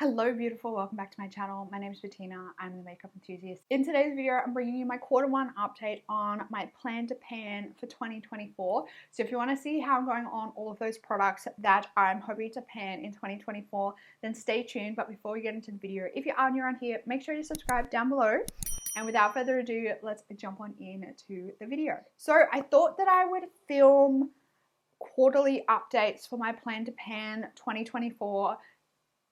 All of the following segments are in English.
Hello beautiful, welcome back to my channel. My name is Bettina, I'm the makeup enthusiast. In today's video, I'm bringing you my Q1 update on my plan to pan for 2024. So if you want to see how I'm going on all of those products that I'm hoping to pan in 2024, then stay tuned. But before we get into the video, if you are new around here, make sure you subscribe down below. And without further ado, let's jump on into the video. So I thought that I would film quarterly updates for my plan to pan 2024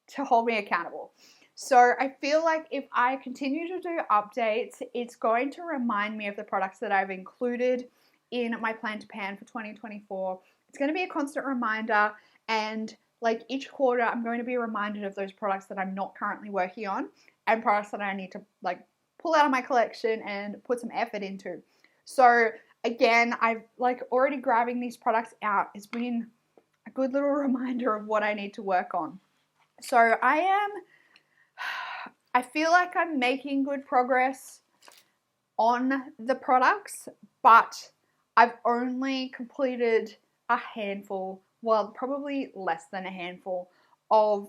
to hold me accountable. So I feel like if I continue to do updates, it's going to remind me of the products that I've included in my plan to pan for 2024. It's going to be a constant reminder, and like each quarter I'm going to be reminded of those products that I'm not currently working on and products that I need to like pull out of my collection and put some effort into. So again, I've like already grabbing these products out has been a good little reminder of what I need to work on. So I feel like I'm making good progress on the products, but I've only completed a handful, well, probably less than a handful of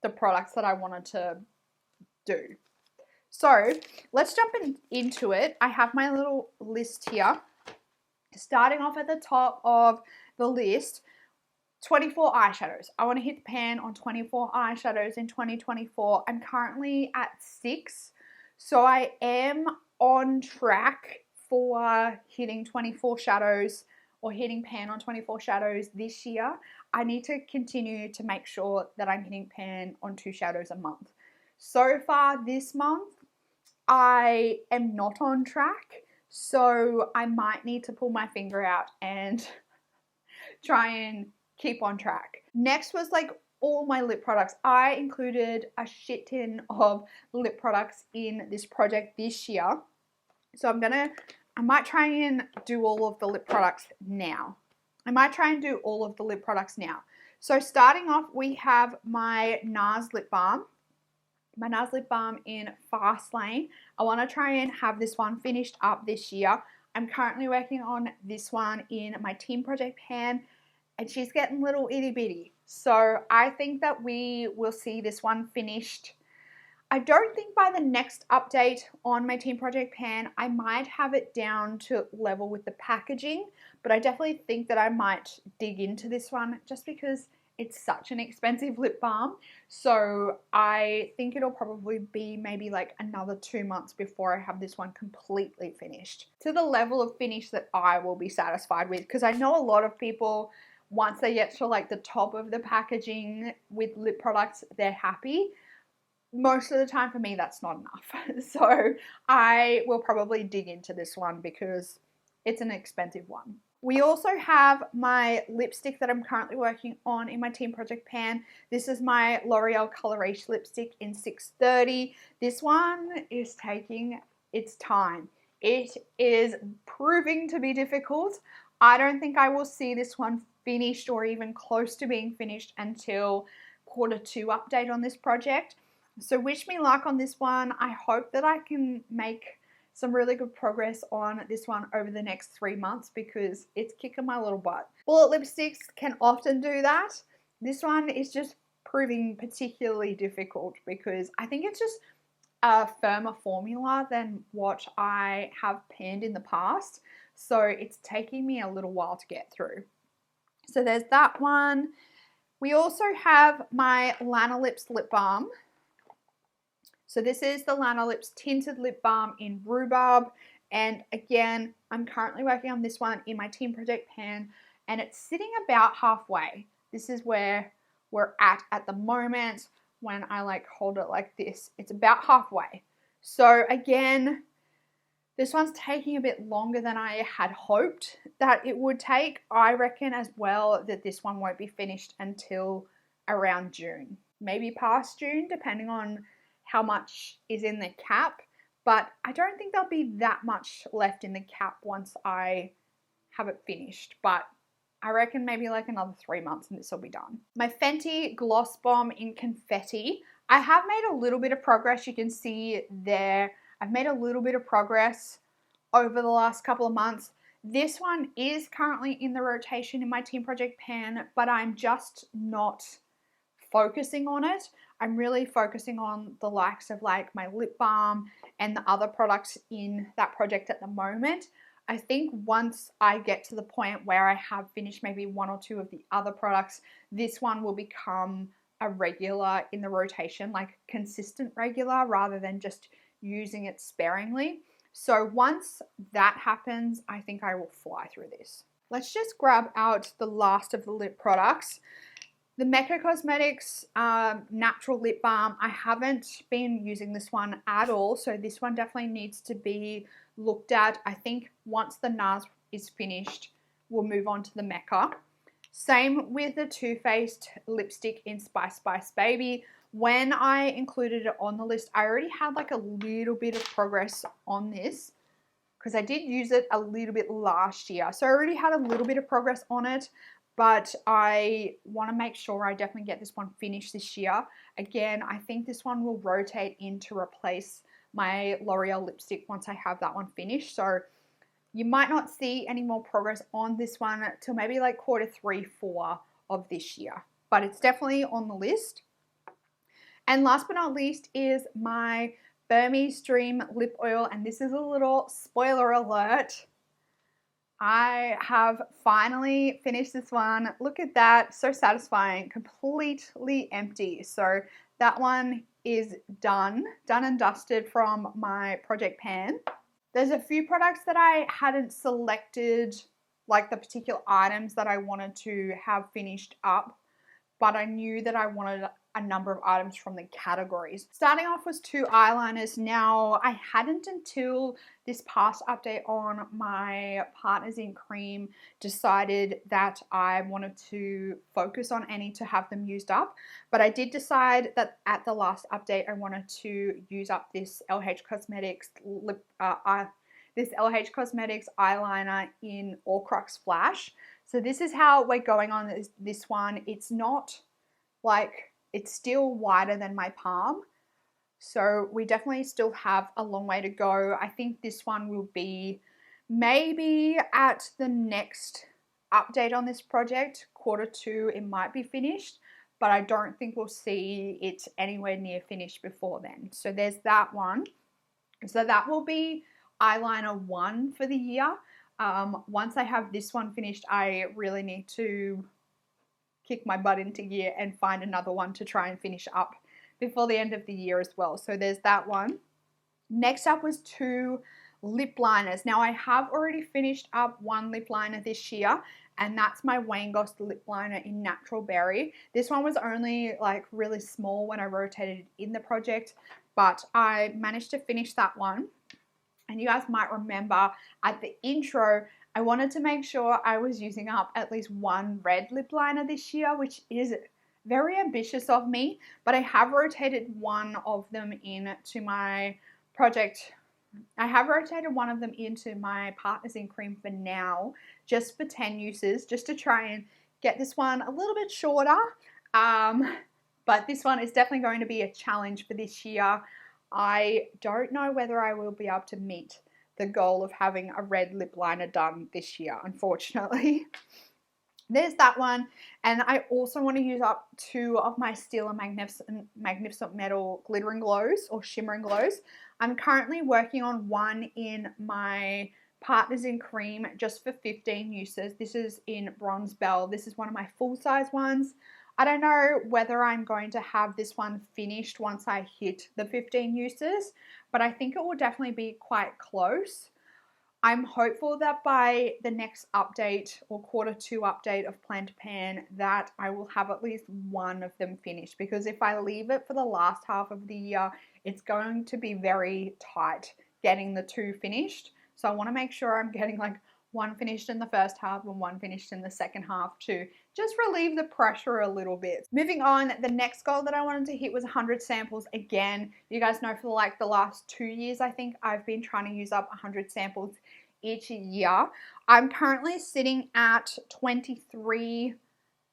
the products that I wanted to do. So let's jump into it. I have my little list here. Starting off at the top of the list, 24 eyeshadows. I want to hit the pan on 24 eyeshadows in 2024. I'm currently at 6, so I am on track for hitting 24 shadows or hitting pan on 24 shadows this year. I need to continue to make sure that I'm hitting pan on 2 shadows a month. So far this month, I am not on track, so I might need to pull my finger out and try and keep on track. Next was like all my lip products. I included a shit ton of lip products in this project this year. So I might try and do all of the lip products now. So starting off, we have my NARS lip balm. My NARS lip balm in Fast Lane. I want to try and have this one finished up this year. I'm currently working on this one in my team project pan, and she's getting little itty bitty. So I think that we will see this one finished. I don't think by the next update on my team project pan, I might have it down to level with the packaging, but I definitely think that I might dig into this one just because it's such an expensive lip balm. So I think it'll probably be maybe like another 2 months before I have this one completely finished to the level of finish that I will be satisfied with, because I know a lot of people, once they get to like the top of the packaging with lip products, they're happy. Most of the time for me, that's not enough. So I will probably dig into this one because it's an expensive one. We also have my lipstick that I'm currently working on in my team project pan. This is my L'Oreal Coloration lipstick in 630. This one is taking its time. It is proving to be difficult. I don't think I will see this one finished or even close to being finished until Q2 update on this project. So wish me luck on this one. I hope that I can make some really good progress on this one over the next 3 months because it's kicking my little butt. Bullet lipsticks can often do that. This one is just proving particularly difficult because I think it's just a firmer formula than what I have panned in the past. So it's taking me a little while to get through. So there's that one. We also have my Lana Lips lip balm. So this is the Lana Lips Tinted Lip Balm in Rhubarb. And again, I'm currently working on this one in my team project pan, and it's sitting about halfway. This is where we're at the moment when I like hold it like this. It's about halfway. So again, this one's taking a bit longer than I had hoped that it would take. I reckon as well that this one won't be finished until around June. Maybe past June, depending on how much is in the cap, but I don't think there'll be that much left in the cap once I have it finished, but I reckon maybe like another 3 months and this will be done. My Fenty Gloss Bomb in Confetti. I have made a little bit of progress. You can see there, I've made a little bit of progress over the last couple of months. This one is currently in the rotation in my team project pan, but I'm just not focusing on it. I'm really focusing on the likes of like my lip balm and the other products in that project at the moment. I think once I get to the point where I have finished maybe one or two of the other products, this one will become a regular in the rotation, like consistent regular rather than just using it sparingly. So once that happens, I think I will fly through this. Let's just grab out the last of the lip products. The Mecca Cosmetics Natural Lip Balm. I haven't been using this one at all, so this one definitely needs to be looked at. I think once the NARS is finished, we'll move on to the Mecca. Same with the Too Faced lipstick in Spice Spice Baby. When I included it on the list, I already had like a little bit of progress on this because I did use it a little bit last year. So I already had a little bit of progress on it, but I want to make sure I definitely get this one finished this year. Again, I think this one will rotate in to replace my L'Oreal lipstick once I have that one finished. So you might not see any more progress on this one till maybe like quarter 3, 4 of this year, but it's definitely on the list. And last but not least is my Burmese Dream Lip Oil, and this is a little spoiler alert. I have finally finished this one. Look at that, so satisfying, completely empty. So that one is done and dusted from my project pan. There's a few products that I hadn't selected, like the particular items that I wanted to have finished up, but I knew that I wanted a number of items from the categories. Starting off was 2 eyeliners. Now, I hadn't until this past update on my Partners in Cream decided that I wanted to focus on any to have them used up, but I did decide that at the last update I wanted to use up this LH Cosmetics this LH Cosmetics eyeliner in All Crux Flash. So this is how we're going on this one. It's not like, it's still wider than my palm. So we definitely still have a long way to go. I think this one will be maybe at the next update on this project, quarter 2, it might be finished, but I don't think we'll see it anywhere near finished before then. So there's that one. So that will be eyeliner 1 for the year. Once I have this one finished, I really need to kick my butt into gear and find another one to try and finish up before the end of the year as well. So there's that one. Next up was 2 lip liners. Now I have already finished up 1 lip liner this year, and that's my Wayne Goss lip liner in Natural Berry. This one was only like really small when I rotated it in the project, but I managed to finish that one. And you guys might remember at the intro, I wanted to make sure I was using up at least 1 red lip liner this year, which is very ambitious of me, but I have rotated one of them into my project. I have rotated one of them into my Partners in Cream for now, just for 10 uses, just to try and get this one a little bit shorter. But this one is definitely going to be a challenge for this year. I don't know whether I will be able to meet the goal of having a red lip liner done this year, unfortunately. There's that one. And I also want to use up 2 of my Stila Magnificent Metal Glittering Glows or Shimmering Glows. I'm currently working on one in my Partners in Cream just for 15 uses. This is in Bronze Bell. This is one of my full-size ones. I don't know whether I'm going to have this one finished once I hit the 15 uses, but I think it will definitely be quite close. I'm hopeful that by the next update or quarter 2 update of Plan to Pan that I will have at least 1 of them finished, because if I leave it for the last half of the year, it's going to be very tight getting the 2 finished. So I want to make sure I'm getting like 1 finished in the first half and 1 finished in the second half to just relieve the pressure a little bit. Moving on, the next goal that I wanted to hit was 100 samples. Again, you guys know for like the last 2 years, I think I've been trying to use up 100 samples each year. I'm currently sitting at 23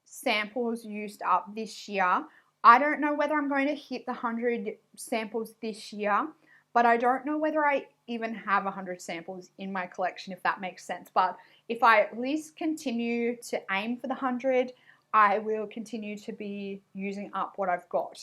samples used up this year. I don't know whether I'm going to hit the 100 samples this year, but I don't know whether I even have 100 samples in my collection, if that makes sense. But if I at least continue to aim for the 100, I will continue to be using up what I've got.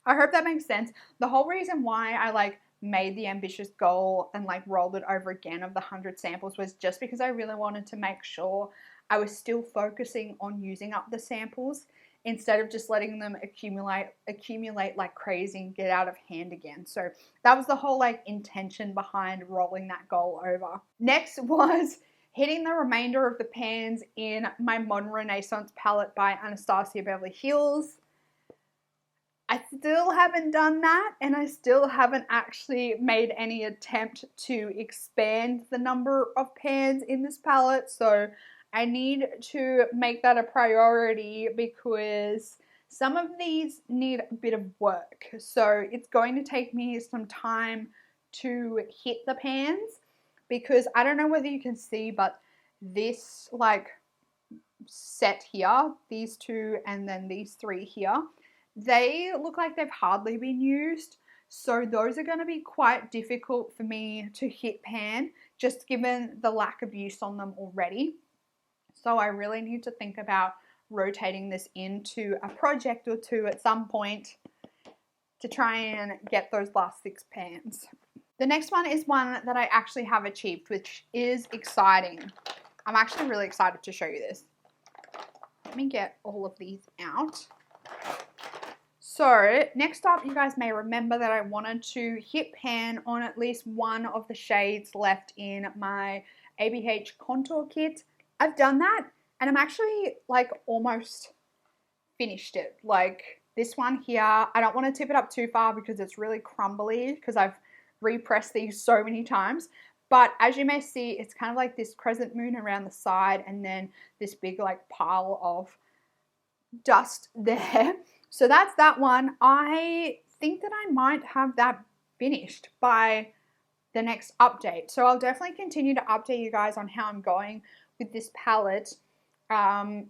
I hope that makes sense. The whole reason why I like made the ambitious goal and like rolled it over again of the 100 samples was just because I really wanted to make sure I was still focusing on using up the samples instead of just letting them accumulate like crazy and get out of hand again. So that was the whole like intention behind rolling that goal over. Next was hitting the remainder of the pans in my Modern Renaissance palette by Anastasia Beverly Hills. I still haven't done that, and I still haven't actually made any attempt to expand the number of pans in this palette, so I need to make that a priority because some of these need a bit of work. So it's going to take me some time to hit the pans because I don't know whether you can see, but this like set here, these two and then these three here, they look like they've hardly been used. So those are going to be quite difficult for me to hit pan just given the lack of use on them already. So I really need to think about rotating this into a project or two at some point to try and get those last 6 pans. The next one is one that I actually have achieved, which is exciting. I'm actually really excited to show you this. Let me get all of these out. So next up, you guys may remember that I wanted to hit pan on at least one of the shades left in my ABH contour kit. I've done that and I'm actually like almost finished it. Like this one here, I don't want to tip it up too far because it's really crumbly because I've repressed these so many times. But as you may see, it's kind of like this crescent moon around the side and then this big like pile of dust there. So that's that one. I think that I might have that finished by the next update. So I'll definitely continue to update you guys on how I'm going with this palette,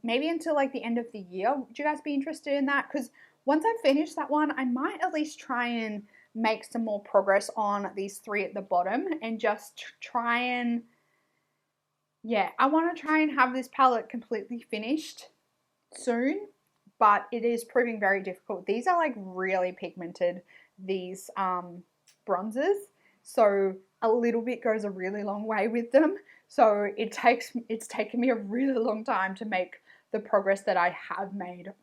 maybe until like the end of the year. Would you guys be interested in that? Because once I finish that one, I might at least try and make some more progress on these 3 at the bottom and just try and, yeah, I want to try and have this palette completely finished soon, but it is proving very difficult. These are like really pigmented, these bronzers, so a little bit goes a really long way with them. So it's taken me a really long time to make the progress that I have made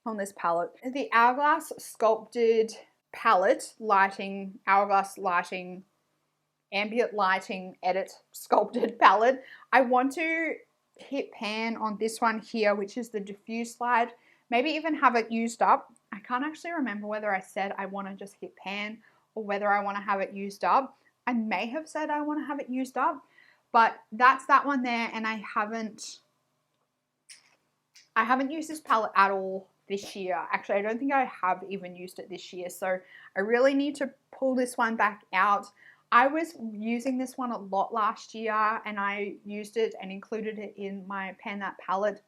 on this palette. The Hourglass Sculpted Palette Lighting, Hourglass Lighting, Ambient Lighting Edit Sculpted Palette. I want to hit pan on this one here, which is the diffuse slide. Maybe even have it used up. I can't actually remember whether I said I want to just hit pan or whether I want to have it used up. I may have said I want to have it used up, but that's that one there, and I haven't used this palette at all this year. Actually, I don't think I have even used it this year, so I really need to pull this one back out. I was using this one a lot last year, and I used it and included it in my Pan That palette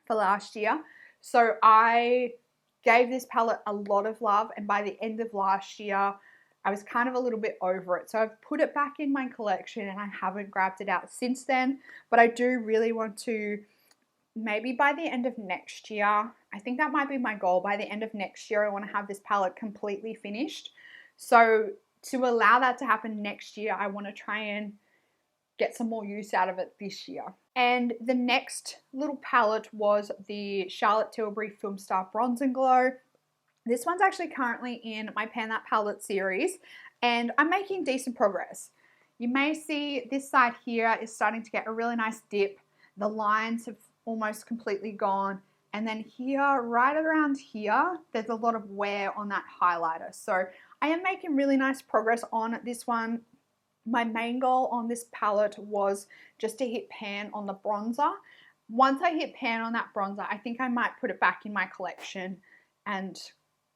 for last year. So I gave this palette a lot of love, and by the end of last year, I was kind of a little bit over it. So I've put it back in my collection and I haven't grabbed it out since then, but I do really want to, maybe by the end of next year, I think that might be my goal. By the end of next year, I want to have this palette completely finished. So to allow that to happen next year, I want to try and get some more use out of it this year. And the next little palette was the Charlotte Tilbury Film Star Bronze and Glow. This one's actually currently in my Pan That palette series, and I'm making decent progress. You may see this side here is starting to get a really nice dip. The lines have almost completely gone. And then here, right around here, there's a lot of wear on that highlighter. So I am making really nice progress on this one. My main goal on this palette was just to hit pan on the bronzer. Once I hit pan on that bronzer, I think I might put it back in my collection and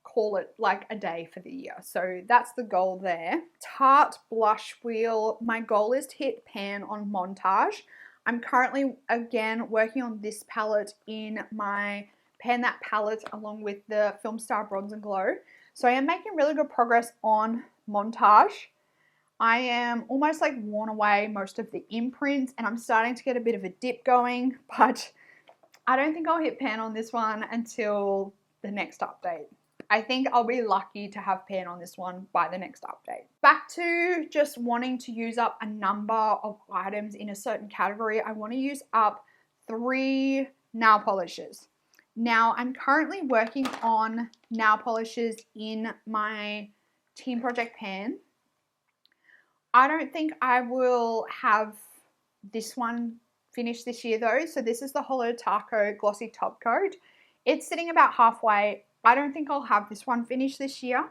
call it like a day for the year. So that's the goal there. Tarte Blush Wheel. My goal is to hit pan on Montage. I'm currently, again, working on this palette in my Pan That palette along with the Film Star Bronze and Glow. So I am making really good progress on Montage. I am almost like worn away most of the imprints and I'm starting to get a bit of a dip going, but I don't think I'll hit pan on this one until the next update. I think I'll be lucky to have pan on this one by the next update. Back to just wanting to use up a number of items in a certain category. I want to use up 3 nail polishes. Now, I'm currently working on nail polishes in my team project pan. I don't think I will have this one finished this year though. So this is the Holo Taco Glossy Top Coat. It's sitting about halfway. I don't think I'll have this one finished this year.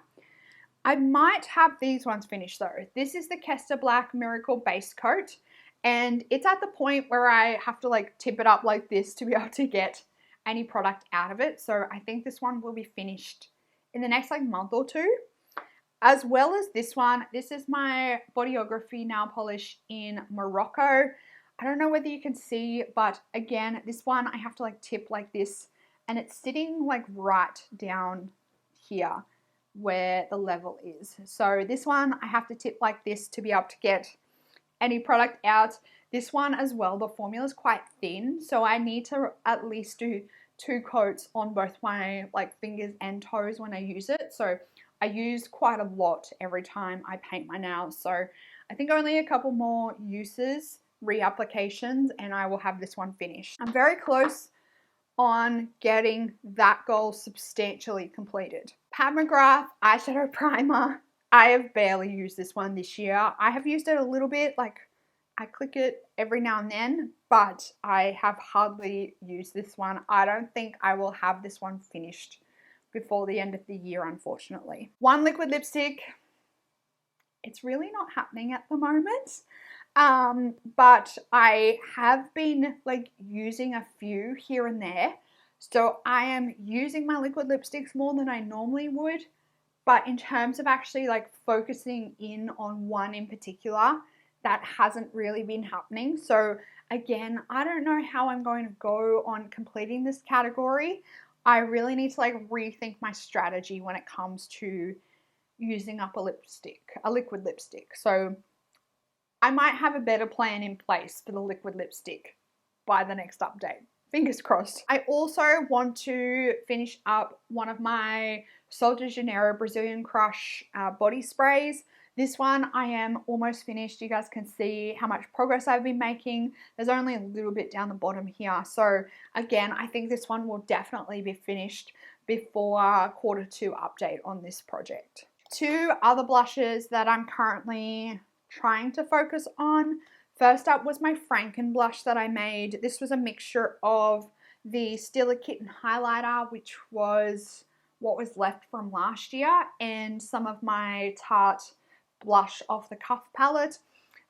I might have these ones finished though. This is the Kester Black Miracle Base Coat, and it's at the point where I have to like tip it up like this to be able to get any product out of it. So I think this one will be finished in the next like month or two. As well as this one, this is my Bodyography nail polish in Morocco. I don't know whether you can see, but again, this one I have to like tip like this, and it's sitting like right down here where the level is. So this one I have to tip like this to be able to get any product out. This one as well, the formula is quite thin, so I need to at least do 2 coats on both my like fingers and toes when I use it. So I use quite a lot every time I paint my nails. So I think only a couple more uses, reapplications, and I will have this one finished. I'm very close on getting that goal substantially completed. Pat McGrath eyeshadow primer. I have barely used this one this year. I have used it a little bit, like I click it every now and then, but I have hardly used this one. I don't think I will have this one finished before the end of the year, unfortunately. One liquid lipstick. It's really not happening at the moment. But I have been like using a few here and there. So I am using my liquid lipsticks more than I normally would. But in terms of actually like focusing in on one in particular, that hasn't really been happening. So again, I don't know how I'm going to go on completing this category. I really need to like rethink my strategy when it comes to using up a liquid lipstick. So I might have a better plan in place for the liquid lipstick by the next update. Fingers crossed. I also want to finish up one of my Sol de Janeiro Brazilian Crush body sprays. This one I am almost finished. You guys can see how much progress I've been making. There's only a little bit down the bottom here. So again, I think this one will definitely be finished before Q2 update on this project. 2 other blushes that I'm currently trying to focus on. First up was my Franken blush that I made. This was a mixture of the Stila Kitten highlighter, which was what was left from last year, and some of my Tarte blush off the cuff palette.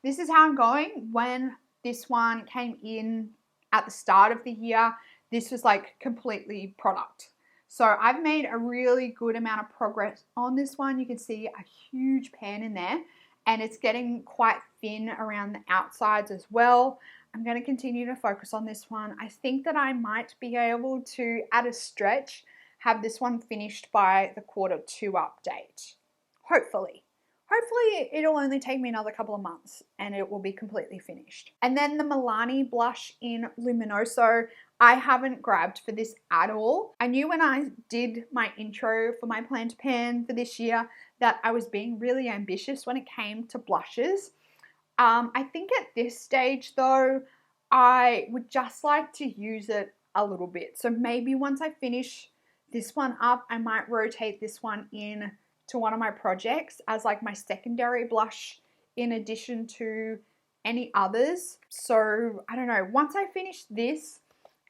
This is how I'm going. When this one came in at the start of the year, this was like completely product. So I've made a really good amount of progress on this one. You can see a huge pan in there, and it's getting quite thin around the outsides as well. I'm going to continue to focus on this one. I think that I might be able to, at a stretch, have this one finished by the Q2 update. Hopefully. Hopefully it'll only take me another couple of months and it will be completely finished. And then the Milani blush in Luminoso, I haven't grabbed for this at all. I knew when I did my intro for my plan to pan for this year that I was being really ambitious when it came to blushes. I think at this stage though, I would just like to use it a little bit. So maybe once I finish this one up, I might rotate this one in to one of my projects as like my secondary blush in addition to any others. So I don't know, once I finish this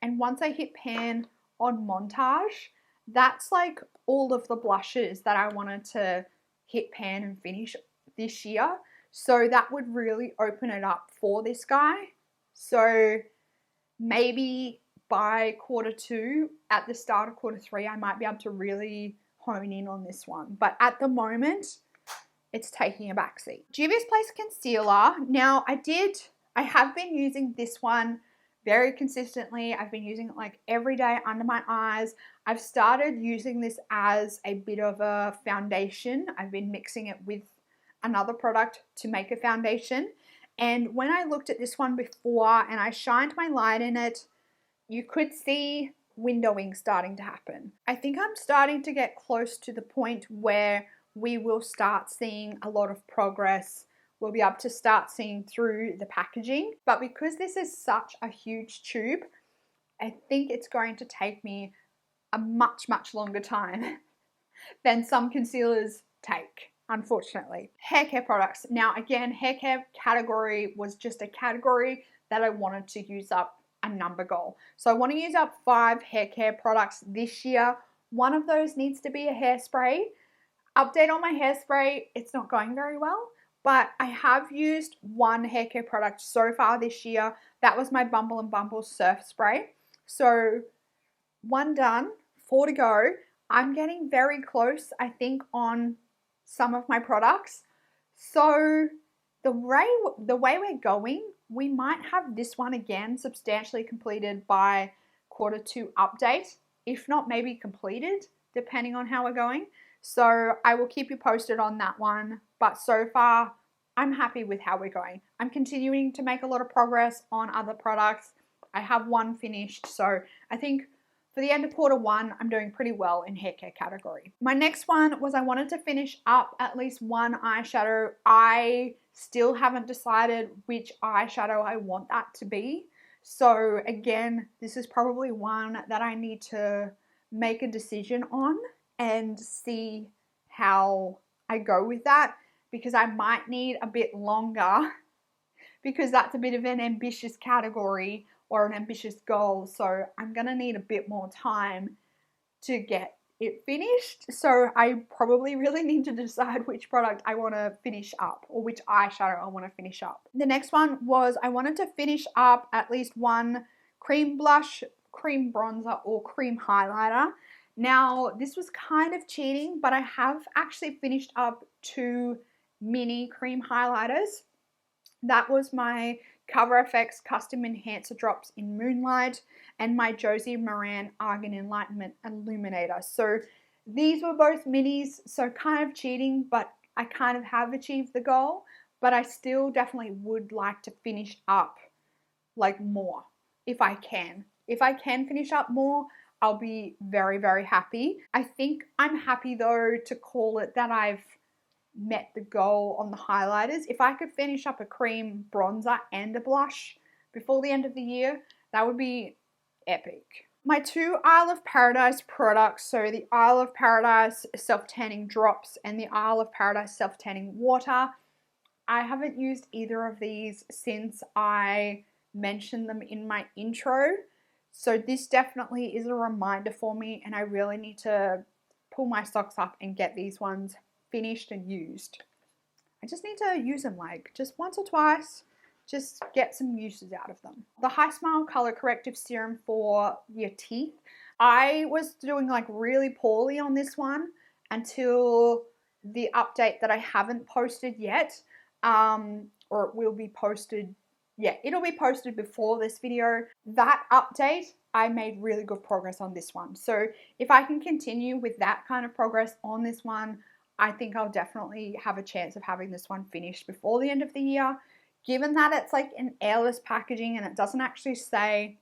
and once I hit pan on Montage, that's like all of the blushes that I wanted to hit pan and finish this year. So that would really open it up for this guy. So maybe by Q2, at the start of Q3, I might be able to really hone in on this one. But at the moment, it's taking a backseat. Juvia's Place Concealer. Now, I have been using this one very consistently. I've been using it like every day under my eyes. I've started using this as a bit of a foundation. I've been mixing it with another product to make a foundation. And when I looked at this one before and I shined my light in it, you could see windowing starting to happen. I think I'm starting to get close to the point where we will start seeing a lot of progress. We'll be able to start seeing through the packaging. But because this is such a huge tube, I think it's going to take me a much longer time than some concealers take, unfortunately. Hair care products. Now again, hair care category was just a category that I wanted to use up a number goal. So I want to use up 5 hair care products this year. One of those needs to be a hairspray. Update on my hairspray, it's not going very well, but I have used one hair care product so far this year. That was my Bumble and Bumble Surf Spray. So 1 done, 4 to go. I'm getting very close, I think, on some of my products. So the way we're going, we might have this one again substantially completed by Q2 update, if not maybe completed, depending on how we're going. So I will keep you posted on that one. But so far, I'm happy with how we're going. I'm continuing to make a lot of progress on other products. I have one finished. So I think for the end of Q1, I'm doing pretty well in hair care category. My next one was I wanted to finish up at least one eyeshadow. I still haven't decided which eyeshadow I want that to be. So again, this is probably one that I need to make a decision on and see how I go with that, because I might need a bit longer because that's a bit of an ambitious category or an ambitious goal. So I'm going to need a bit more time to get it finished. So I probably really need to decide which product I want to finish up or which eyeshadow I want to finish up. The next one was I wanted to finish up at least one cream blush, cream bronzer, or cream highlighter. Now, this was kind of cheating, but I have actually finished up 2 mini cream highlighters. That was my Cover FX Custom Enhancer Drops in Moonlight and my Josie Moran Argan Enlightenment Illuminator. So these were both minis, so kind of cheating, but I kind of have achieved the goal, but I still definitely would like to finish up like more if I can. If I can finish up more, I'll be very happy. I think I'm happy though to call it that I've met the goal on the highlighters. If I could finish up a cream bronzer and a blush before the end of the year, that would be epic. My 2 Isle of Paradise products, so the Isle of Paradise Self-Tanning Drops and the Isle of Paradise Self-Tanning Water, I haven't used either of these since I mentioned them in my intro. So this definitely is a reminder for me, and I really need to pull my socks up and get these ones finished and used. I just need to use them like just once or twice, just get some uses out of them. The High Smile Color Corrective Serum for your teeth. I was doing like really poorly on this one until the update that I haven't posted yet, or it will be posted. Yeah, it'll be posted before this video. That update, I made really good progress on this one. So if I can continue with that kind of progress on this one, I think I'll definitely have a chance of having this one finished before the end of the year. Given that it's like an airless packaging and it doesn't actually say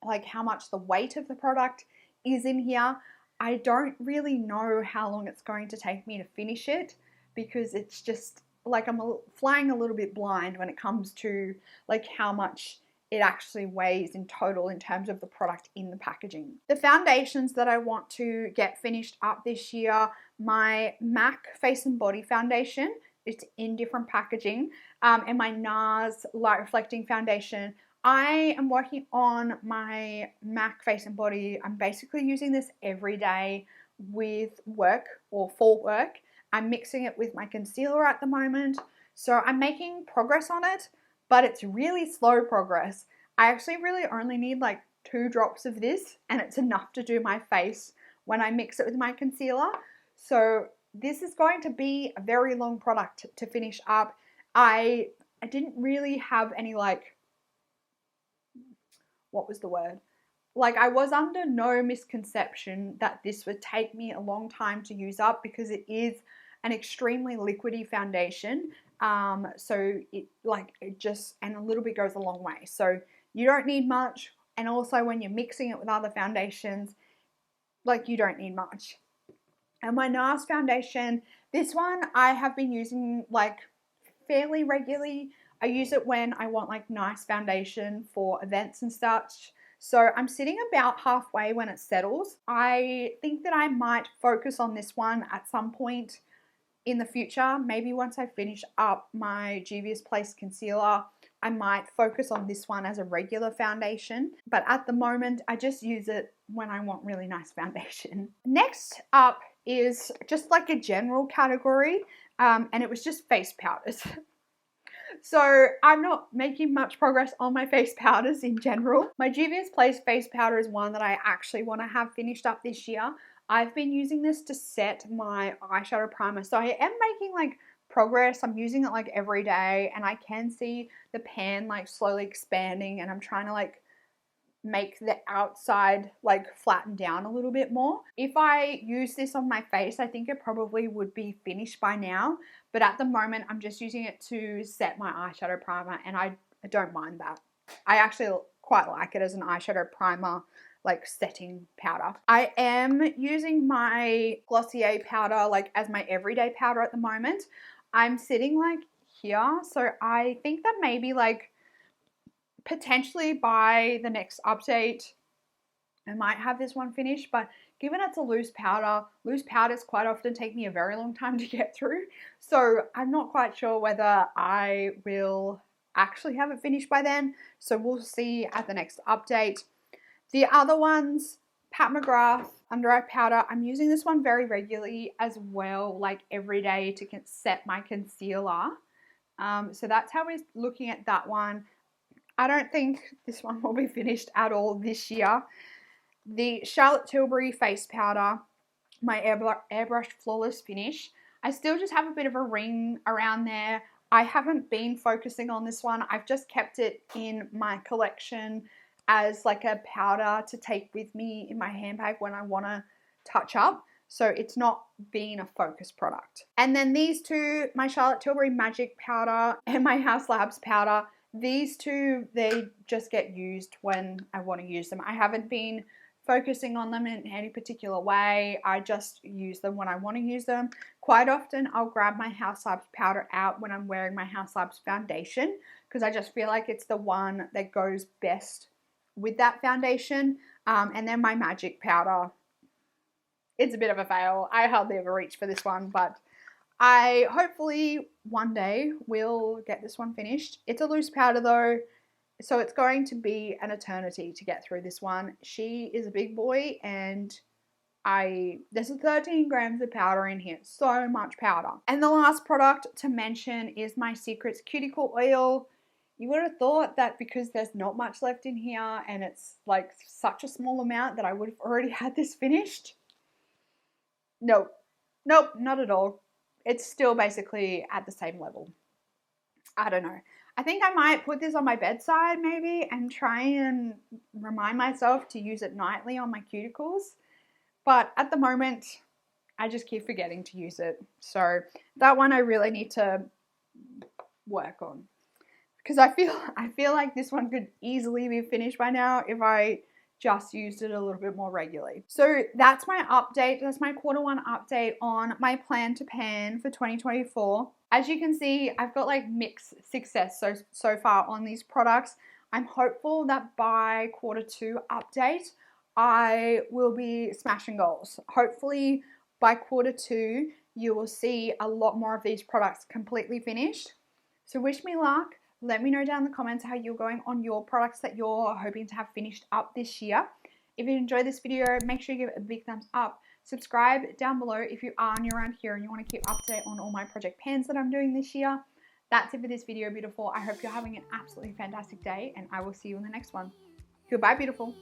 like how much the weight of the product is in here, I don't really know how long it's going to take me to finish it, because it's just like I'm flying a little bit blind when it comes to like how much it actually weighs in total in terms of the product in the packaging. The foundations that I want to get finished up this year, my MAC Face and Body Foundation, it's in different packaging, and my NARS Light Reflecting Foundation. I am working on my MAC Face and Body. I'm basically using this every day with work or for work. I'm mixing it with my concealer at the moment, so I'm making progress on it, but it's really slow progress. I actually really only need like 2 drops of this, and it's enough to do my face when I mix it with my concealer. So this is going to be a very long product to finish up. I didn't really have any like, what was the word? Like I was under no misconception that this would take me a long time to use up, because it is an extremely liquidy foundation. So it just, and a little bit goes a long way. So you don't need much. And also when you're mixing it with other foundations, like you don't need much. And my NARS foundation, this one I have been using like fairly regularly. I use it when I want like nice foundation for events and such. So I'm sitting about halfway when it settles. I think that I might focus on this one at some point in the future. Maybe once I finish up my Juvia's Place concealer, I might focus on this one as a regular foundation. But at the moment, I just use it when I want really nice foundation. Next up is just like a general category, and it was just face powders. So I'm not making much progress on my face powders in general. My Juvia's Place face powder is one that I actually want to have finished up this year. I've been using this to set my eyeshadow primer. So I am making like progress. I'm using it like every day, and I can see the pan like slowly expanding, and I'm trying to like make the outside like flatten down a little bit more. If I use this on my face, I think it probably would be finished by now, but at the moment I'm just using it to set my eyeshadow primer, and I don't mind that. I actually quite like it as an eyeshadow primer, like setting powder. I am using my Glossier powder like as my everyday powder at the moment. I'm sitting like here, so I think that maybe like potentially by the next update I might have this one finished, but given it's a loose powders quite often take me a very long time to get through, so I'm not quite sure whether I will actually have it finished by then, so we'll see at the next update. The other ones, Pat McGrath under eye powder, I'm using this one very regularly as well, like every day to set my concealer. So that's how we're looking at that one. I don't think this one will be finished at all this year. The Charlotte Tilbury face powder, my airbrush flawless finish. I still just have a bit of a ring around there. I haven't been focusing on this one. I've just kept it in my collection as like a powder to take with me in my handbag when I want to touch up. So it's not been a focus product. And then these two, my Charlotte Tilbury Magic powder and my House Labs powder, these two, they just get used when I want to use them. I haven't been focusing on them in any particular way. I just use them when I want to use them. Quite often I'll grab my House Labs powder out when I'm wearing my House Labs foundation, because I just feel like it's the one that goes best with that foundation. And then my Magic powder, it's a bit of a fail. I hardly ever reach for this one, but I hopefully one day will get this one finished. It's a loose powder though, so it's going to be an eternity to get through this one. She is a big boy, and there's 13 grams of powder in here, so much powder. And the last product to mention is my Secrets Cuticle Oil. You would have thought that because there's not much left in here and it's like such a small amount that I would have already had this finished. Nope, not at all. It's still basically at the same level. I don't know. I think I might put this on my bedside maybe and try and remind myself to use it nightly on my cuticles. But at the moment, I just keep forgetting to use it. So that one I really need to work on, because I feel like this one could easily be finished by now if I just used it a little bit more regularly. So that's my update. That's my Q1 update on my plan to pan for 2024. As you can see, I've got like mixed success so far on these products. I'm hopeful that by Q2 update, I will be smashing goals. Hopefully by Q2, you will see a lot more of these products completely finished. So wish me luck. Let me know down in the comments how you're going on your products that you're hoping to have finished up this year. If you enjoyed this video, make sure you give it a big thumbs up. Subscribe down below if you are new around here and you want to keep up to date on all my project pans that I'm doing this year. That's it for this video, beautiful. I hope you're having an absolutely fantastic day, and I will see you in the next one. Goodbye, beautiful.